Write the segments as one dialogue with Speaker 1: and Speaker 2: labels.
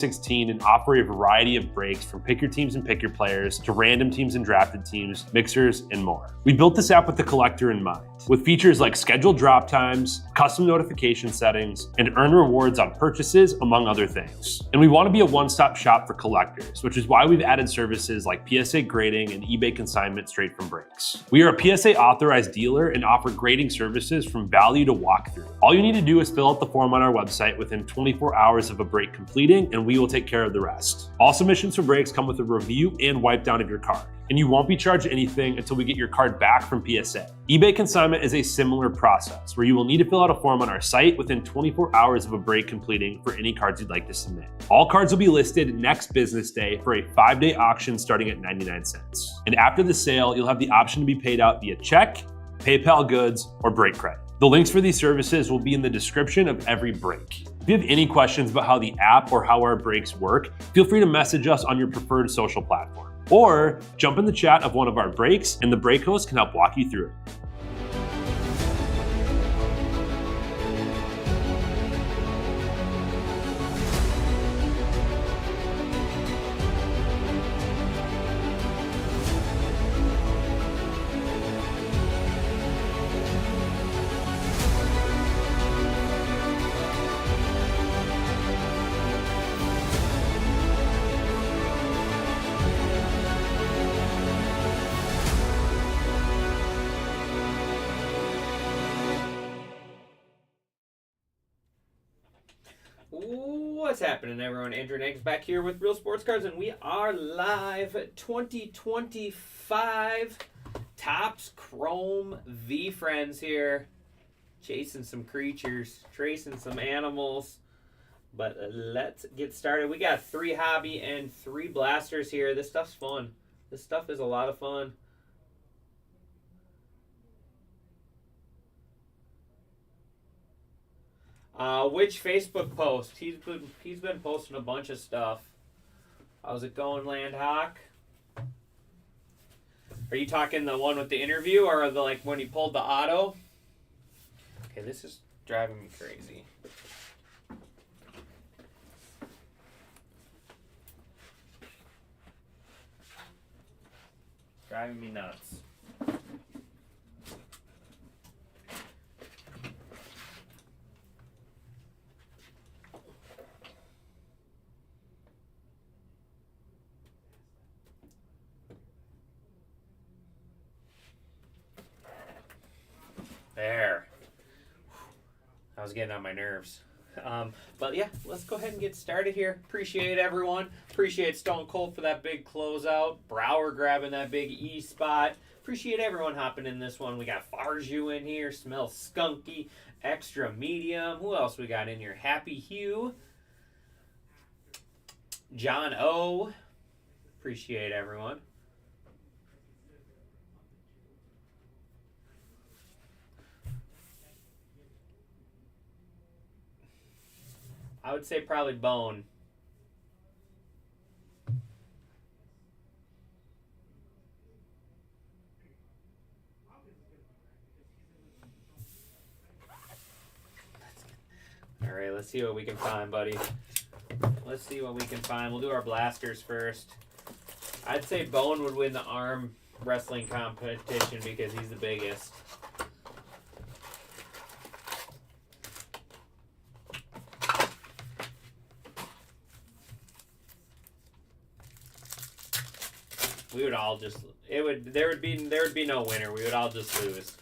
Speaker 1: 16 and offer a variety of breaks from pick your teams and pick your players to random teams and drafted teams, mixers, and more. We built this app with the collector in mind, with features like scheduled drop times, custom notification settings, and earn rewards on purchases, among other things. And we want to be a one-stop shop for collectors, which is why we've added services like PSA grading and eBay consignment straight from breaks. We are a PSA authorized dealer and offer grading services from value to walkthrough. All you need to do is fill out the form on our website within 24 hours of a break completing, and we will take care of the rest. All submissions for breaks come with a review and wipe down of your card, and you won't be charged anything until we get your card back from PSA. eBay consignment is a similar process where you will need to fill out a form on our site within 24 hours of a break completing for any cards you'd like to submit. All cards will be listed next business day for a 5-day auction starting at 99 cents. And after the sale, you'll have the option to be paid out via check, PayPal goods, or break credit. The links for these services will be in the description of every break. If you have any questions about how the app or how our breaks work, feel free to message us on your preferred social platform. Or jump in the chat of one of our breaks and the break host can help walk you through it.
Speaker 2: What's happening, everyone? Andrew Nags back here with Real Sports Cards, and we are live 2025 Topps Chrome VeeFriends here. Chasing some creatures, tracing some animals. But let's get started. We got 3 hobby and 3 blasters here. This stuff's fun. This stuff is a lot of fun. Which Facebook post? He's been posting a bunch of stuff. How's it going, Landhawk? Are you talking the one with the interview, or the like when he pulled the auto? Okay, this is driving me crazy. Driving me nuts. There. I was getting on my nerves. But yeah, let's go ahead and get started here. Appreciate everyone. Appreciate Stone Cold for that big closeout. Brower grabbing that big E spot. Appreciate everyone hopping in this one. We got Farju in here. Smells skunky. Extra medium. Who else we got in here? Happy Hugh. John O. Appreciate everyone. I would say probably Bone. All right, let's see what we can find, buddy. Let's see what we can find. We'll do our blasters first. I'd say Bone would win the arm wrestling competition because he's the biggest. We would all just there would be no winner. We would all just lose.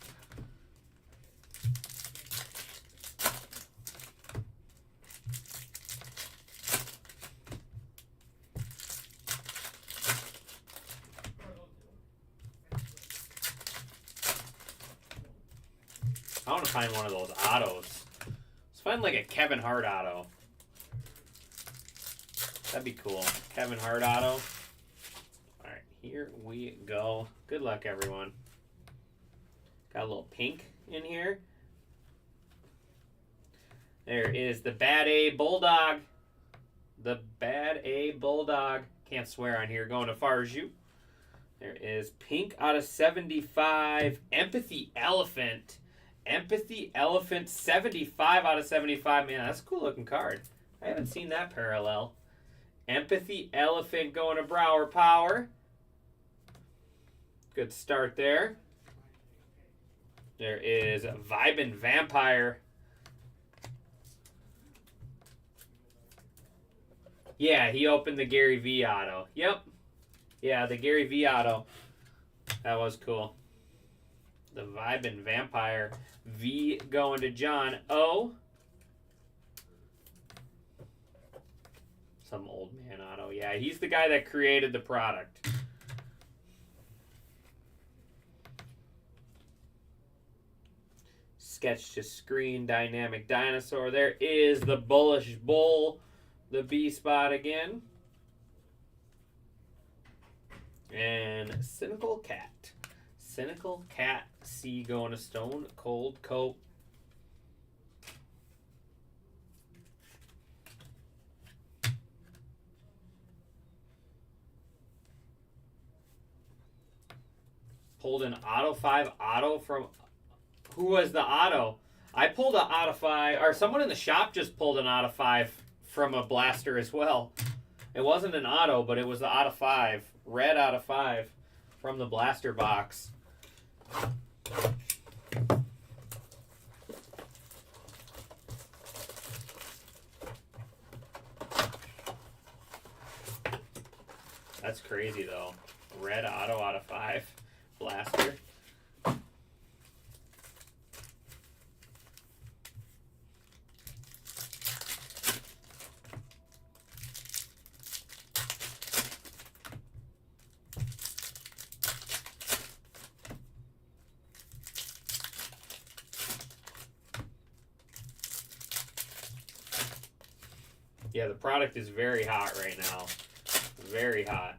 Speaker 2: I want to find one of those autos. Let's find like a Kevin Hart auto. That'd be cool. Kevin Hart auto. Alright, here we go. Good luck, everyone. Got a little pink in here. There is the Bad A Bulldog. The Bad A Bulldog. Can't swear on here. Going to Farju. There is pink out of 75. Empathy Elephant. Empathy Elephant 75 out of 75. Man, that's a cool looking card. I haven't seen that parallel. Empathy Elephant going to Brower Power. Good start there. There is Vibin Vampire. Yeah, he opened the Gary V auto. Yep. Yeah, the Gary V auto. That was cool. The Vibin Vampire. V going to John O. Some old man auto. Yeah, he's the guy that created the product. Sketch to screen dynamic dinosaur. There is the Bullish Bull. The B spot again. And Cynical Cat. Cynical Cat C going to Stone Cold Coat. Pulled an Auto 5 auto from... Who was the auto? I pulled an Auto 5... Or someone in the shop just pulled an Auto 5 from a blaster as well. It wasn't an auto, but it was the Auto 5. Red Auto 5 from the blaster box. That's crazy though. Red auto out of 5 blaster. Yeah, the product is very hot right now. Very hot.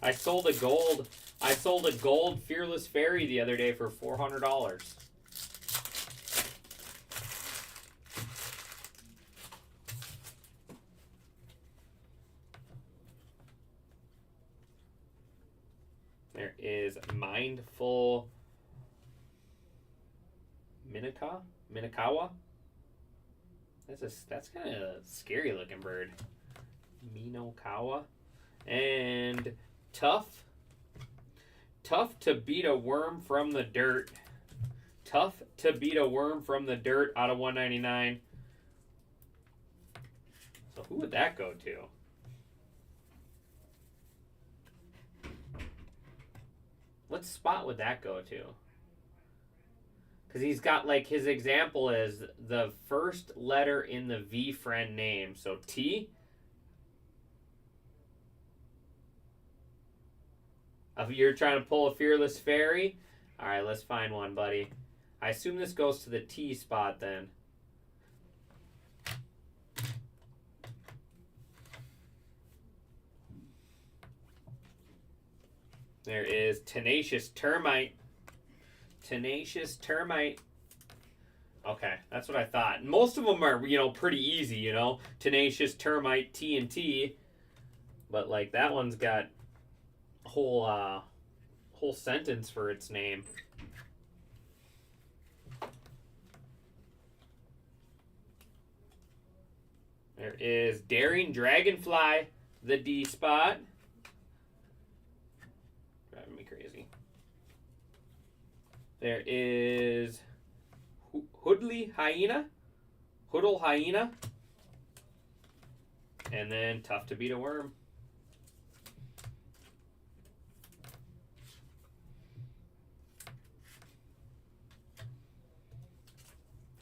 Speaker 2: I sold a gold Fearless Fairy the other day for $400. There is Mindful Minakawa. That's kind of a scary looking bird. Minokawa. And Tough to beat a worm from the dirt. Tough to beat a worm from the dirt out of 199. So who would that go to? What spot would that go to? Because he's got, like, his example is the first letter in the VeeFriend name. So T. If you're trying to pull a Fearless Fairy. All right, let's find one, buddy. I assume this goes to the T spot then. There is Tenacious Termite. Tenacious Termite. Okay, that's what I thought. Most of them are, pretty easy, Tenacious Termite, TNT. But, like, that one's got a whole sentence for its name. There is Daring Dragonfly, the D spot. Driving me crazy. There is Hoodle Hyena. And then Tough to Beat a Worm.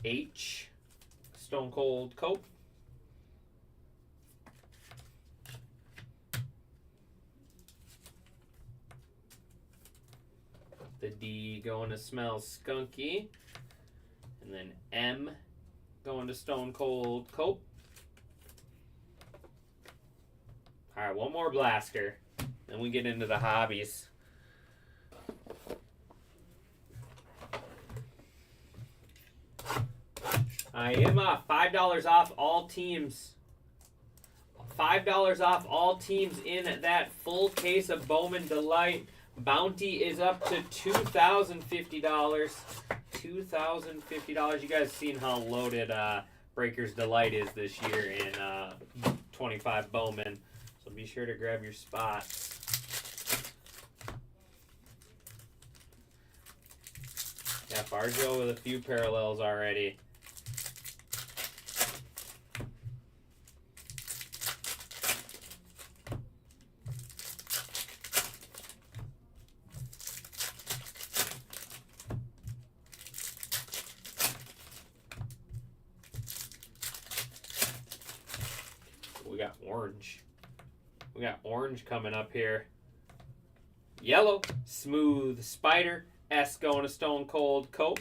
Speaker 2: H. Stone Cold Coat. The D going to Smell Skunky. And then M going to Stone Cold Coat. Alright, one more blaster. Then we get into the hobbies. I am $5 off all teams. $5 off all teams in that full case of Bowman Delight. Bounty is up to $2,050. $2,050. You guys seen how loaded Breaker's Delight is this year in 25 Bowman. So be sure to grab your spot. Yeah, Farjo with a few parallels already. We got orange. We got orange coming up here. Yellow, Smooth Spider. S going to Stone Cold Cope.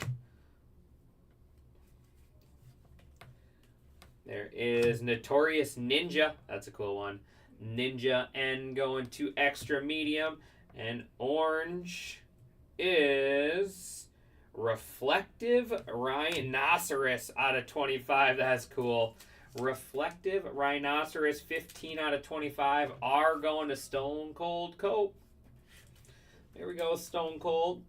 Speaker 2: There is Notorious Ninja. That's a cool one. Ninja N going to Extra Medium. And orange is Reflective Rhinoceros out of 25. That's cool. Reflective Rhinoceros, 15 out of 25. R going to Stone Cold Cope. There we go, Stone Cold.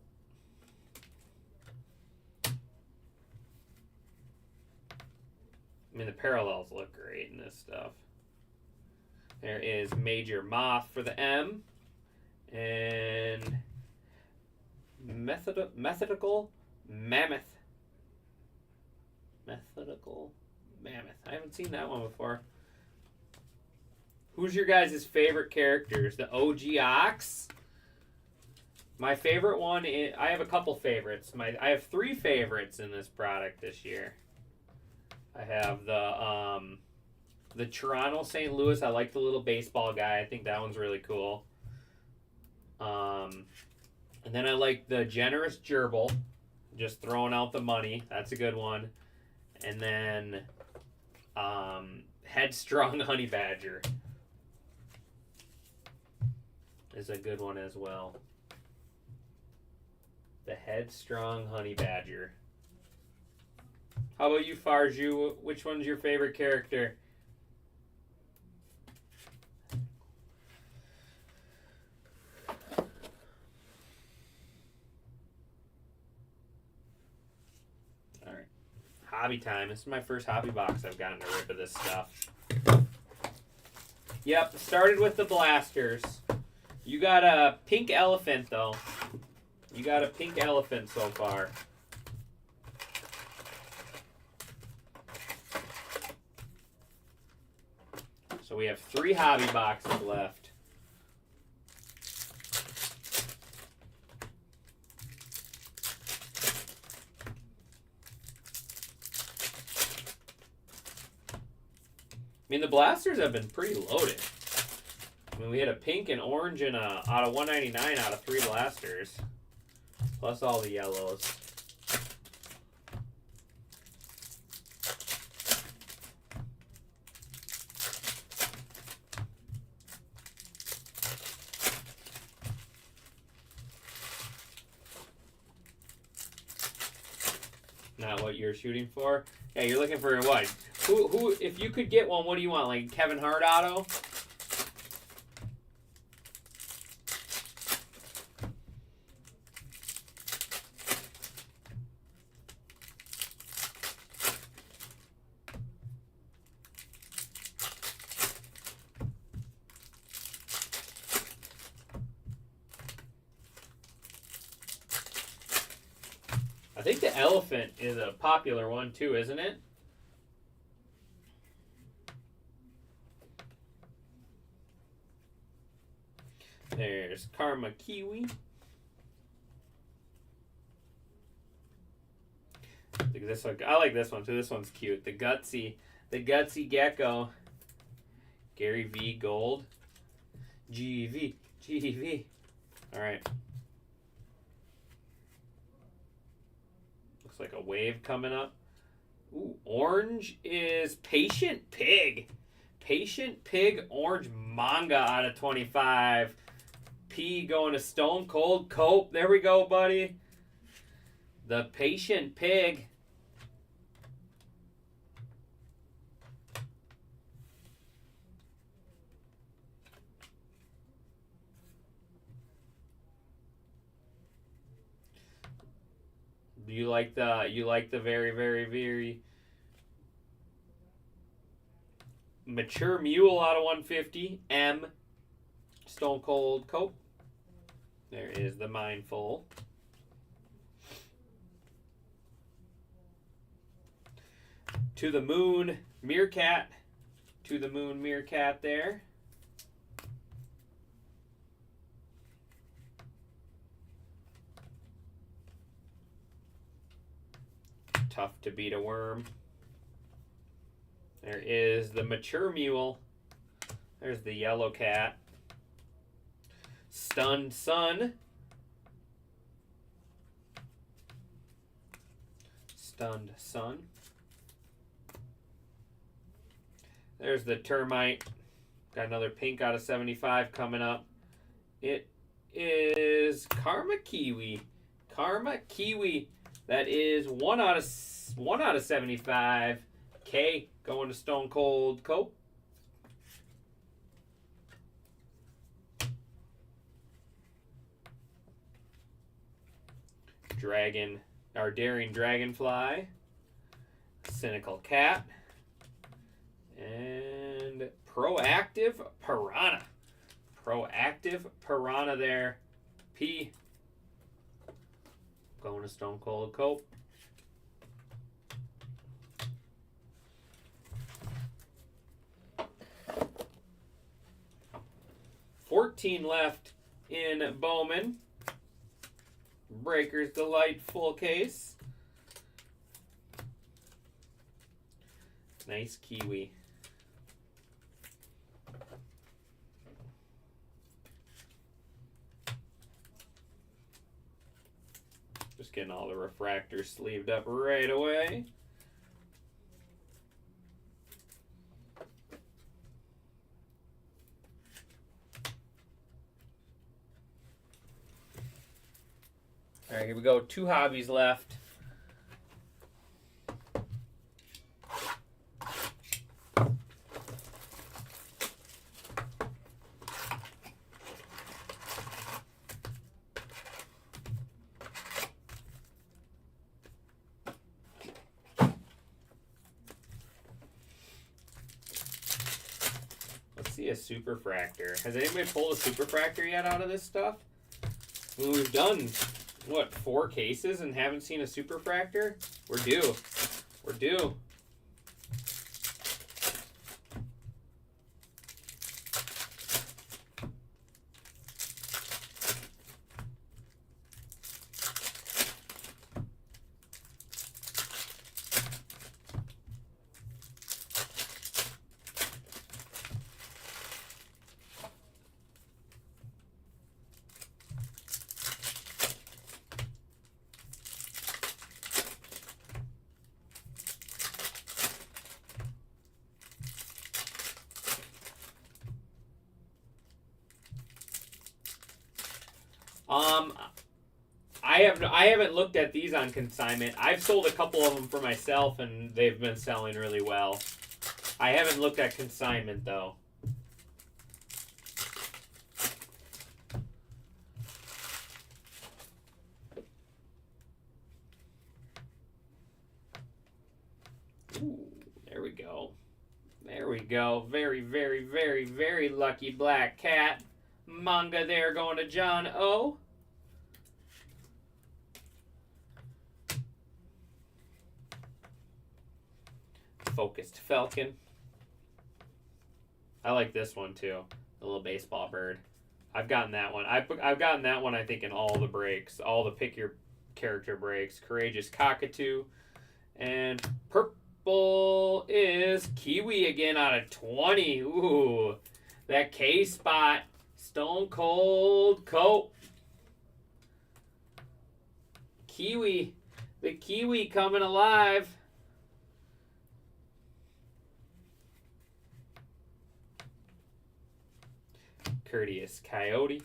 Speaker 2: I mean, the parallels look great in this stuff. There is Major Moth for the M. And Methodical Mammoth. Methodical Mammoth. I haven't seen that one before. Who's your guys' favorite characters? The OG Ox? My favorite one is... I have a couple favorites. I have 3 favorites in this product this year. I have the Toronto St. Louis. I like the little baseball guy. I think that one's really cool. And then I like the Generous Gerbil. Just throwing out the money. That's a good one. And then Headstrong Honey Badger is a good one as well. The Headstrong Honey Badger. How about you, Farju? Which one's your favorite character? Alright. Hobby time. This is my first hobby box I've gotten to rip of this stuff. Yep, started with the blasters. You got a pink elephant, though. You got a pink elephant so far. So we have 3 hobby boxes left. I mean, the blasters have been pretty loaded. I mean, we had a pink and orange and out of 199 out of 3 blasters. Plus all the yellows. Not what you're shooting for? Yeah, you're looking for what? Who? If you could get one, what do you want? Like Kevin Hart auto? I think the elephant is a popular one too, isn't it? There's Karma Kiwi. This one, I like this one too. This one's cute. The Gutsy Gecko. Gary V Gold. GV. All right. Looks like a wave coming up. Ooh, orange is Patient Pig. Patient Pig orange manga out of 25. P going to Stone Cold Cope. There we go, buddy. The Patient Pig. You like the very Mature Mule out of 150. M. Stone Cold Cope. There is the Mindful. To the Moon Meerkat. To the Moon Meerkat there. Tough to beat a worm. There is the Mature Mule. There's the Yellow Cat. Stunned Sun. Stunned Sun. There's the Termite. Got another pink out of 75 coming up. It is Karma Kiwi. Karma Kiwi. That is 1 out of 75. K going to Stone Cold Cope. Dragon, our Daring Dragonfly. Cynical Cat. And Proactive Piranha. Proactive Piranha there. P. Going to Stone Cold Cope. $14 left in Bowman. Breakers Delight full case. Nice Kiwi. Just getting all the refractors sleeved up right away. All right, here we go. 2 hobbies left. Let's see a Superfractor. Has anybody pulled a Superfractor yet out of this stuff? Well, we've done, what, 4 cases and haven't seen a Superfractor? We're due. We're due. I haven't looked at these on consignment. I've sold a couple of them for myself, and they've been selling really well. I haven't looked at consignment, though. Ooh, there we go. There we go. Very, very, very, very lucky Black Cat. Manga there going to John O. Focused Falcon. I like this one too. The little baseball bird. I've gotten that one. I've gotten that one, I think, in all the breaks. All the pick your character breaks. Courageous Cockatoo. And purple is Kiwi again out of 20. Ooh. That K spot. Stone Cold Cope. Kiwi. The Kiwi coming alive. Courteous Coyote.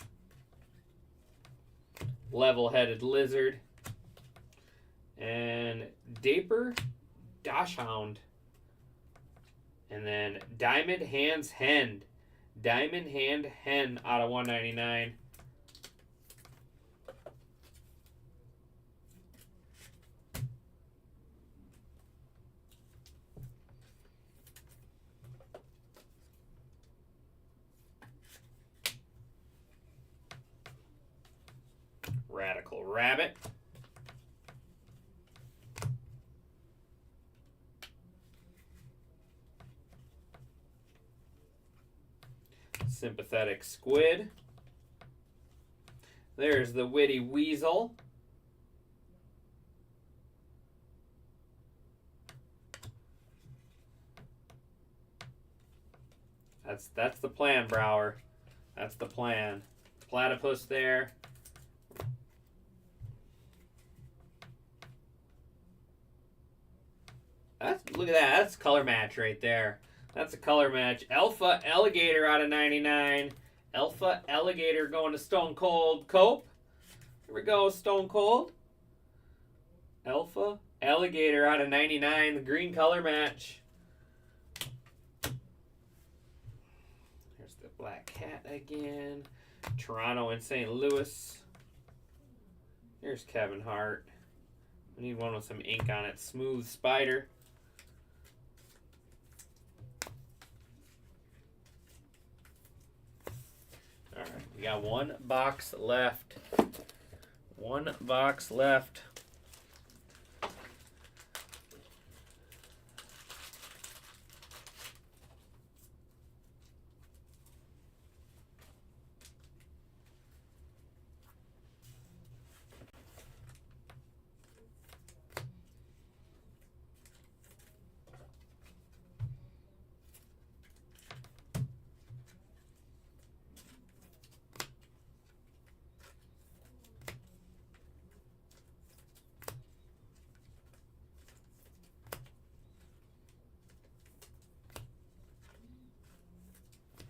Speaker 2: Level-headed Lizard. And Daper Dachshund. And then Diamond Hands Hen. Diamond Hand Hen out of 199. Rabbit. Sympathetic Squid. There's the Witty Weasel. That's the plan, Brower. That's the plan. Platypus there. Look at that. That's color match right there. That's a color match. Alpha Alligator out of 99. Alpha Alligator going to Stone Cold Cope. Here we go, Stone Cold. Alpha Alligator out of 99. The green color match. There's the Black Cat again. Toronto and St. Louis. Here's Kevin Hart. We need one with some ink on it. Smooth Spider. All right, we got one box left. One box left.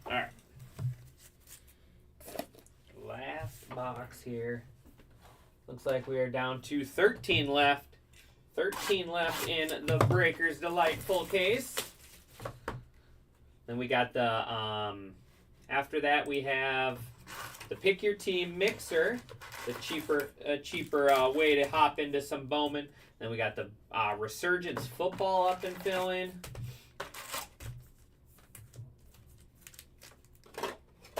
Speaker 2: All right. Last box here. Looks like we are down to 13 left. 13 left in the Breakers Delightful case. Then we got the, after that we have the Pick Your Team Mixer, the cheaper way to hop into some Bowman. Then we got the Resurgence Football up and fill in.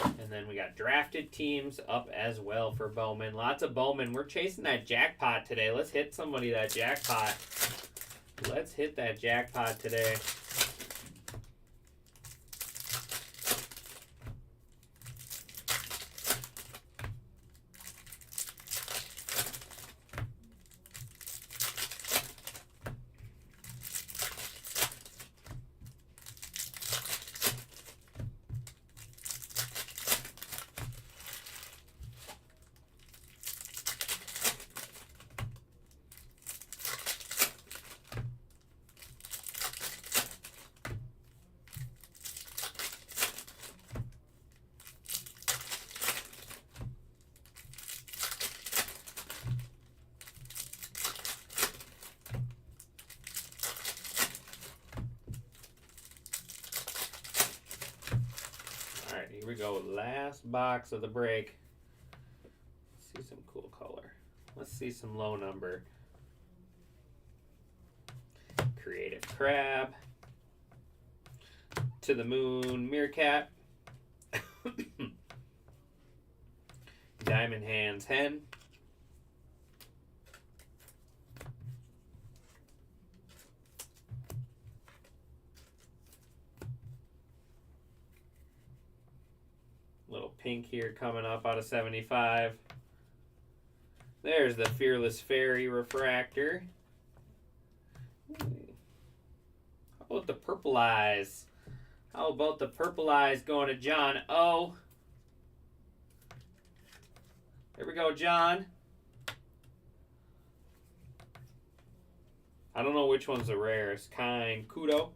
Speaker 2: And then we got drafted teams up as well for Bowman. Lots of Bowman. We're chasing that jackpot today. Let's hit somebody that jackpot. Let's hit that jackpot today. Here we go, last box of the break. Let's see some cool color. Let's see some low number. Creative Crab. To the Moon Meerkat. Diamond Hands Hen. Little pink here coming up out of 75. There's the Fearless Fairy Refractor. How about the Purple Eyes? How about the Purple Eyes going to John O? There we go, John. I don't know which one's the rarest. Kind Kudo.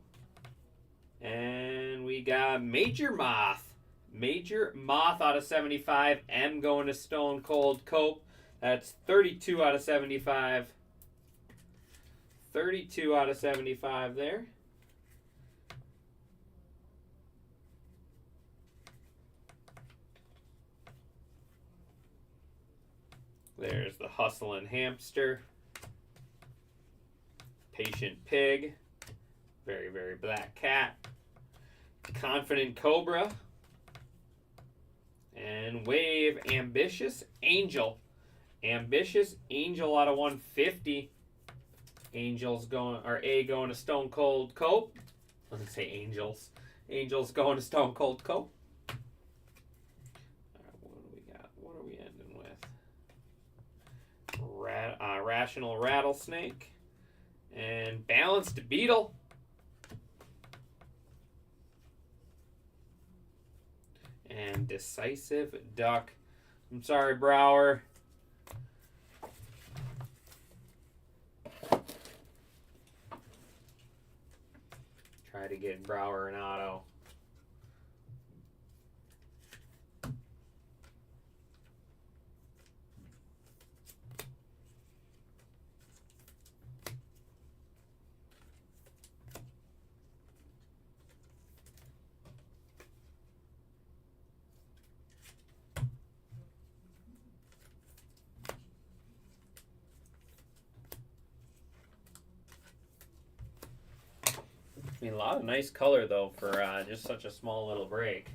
Speaker 2: And we got Major Moth. Major Moth out of 75. M going to Stone Cold Cope. That's 32 out of 75. 32 out of 75 there. There's the Hustlin' Hamster. Patient Pig. Very, very Black Cat. Confident Cobra. And Wave Ambitious Angel. Ambitious Angel out of 150. Angels going, or A going to Stone Cold Cope. I was going to say Angels. Angels going to Stone Cold Cope. All right, what do we got? What are we ending with? Rational Rattlesnake. And Balanced Beetle. And Decisive Duck. I'm sorry, Brower. Try to get Brower an auto. I mean, a lot of nice color, though, for just such a small little break.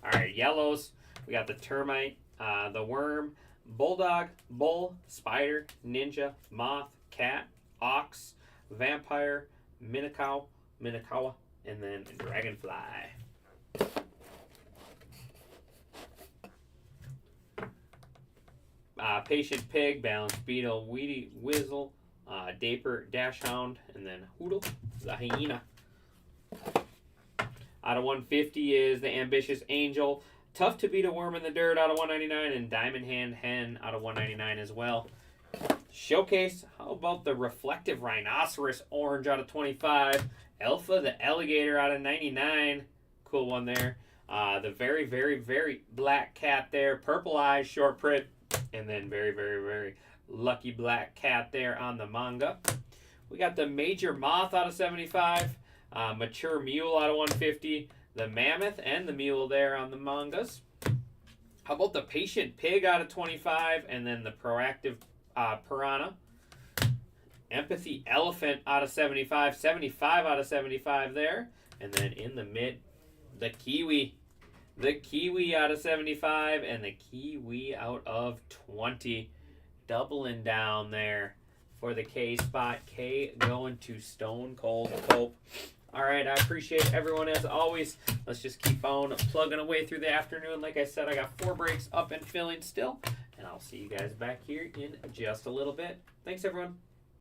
Speaker 2: All right, yellows. We got the Termite, the Worm, Bulldog, Bull, Spider, Ninja, Moth, Cat, Ox, Vampire, Minakawa, and then Dragonfly. Patient Pig, Balanced Beetle, Weedy Whizzle, Daper, Dashhound, and then Hoodle, the Hyena. Out of 150 is the Ambitious Angel. Tough to Beat a Worm in the Dirt out of 199, and Diamond Hand Hen out of 199 as well. Showcase, how about the Reflective Rhinoceros Orange out of 25. Alpha the Alligator out of 99. Cool one there. The very, very, very black cat there. Purple Eyes Short Print. And then very, very, very lucky black cat there on the manga. We got the Major Moth out of 75. Mature Mule out of 150. The Mammoth and the Mule there on the mangas. How about the Patient Pig out of 25? And then the Proactive Piranha. Empathy Elephant out of 75. 75 out of 75 there. And then in the mid, the Kiwi. The Kiwi out of 75. And the Kiwi out of 20. Doubling down there for the K spot. K going to Stone Cold Cope. All right, I appreciate everyone as always. Let's just keep on plugging away through the afternoon. Like I said, I got 4 breaks up and filling still. And I'll see you guys back here in just a little bit. Thanks, everyone.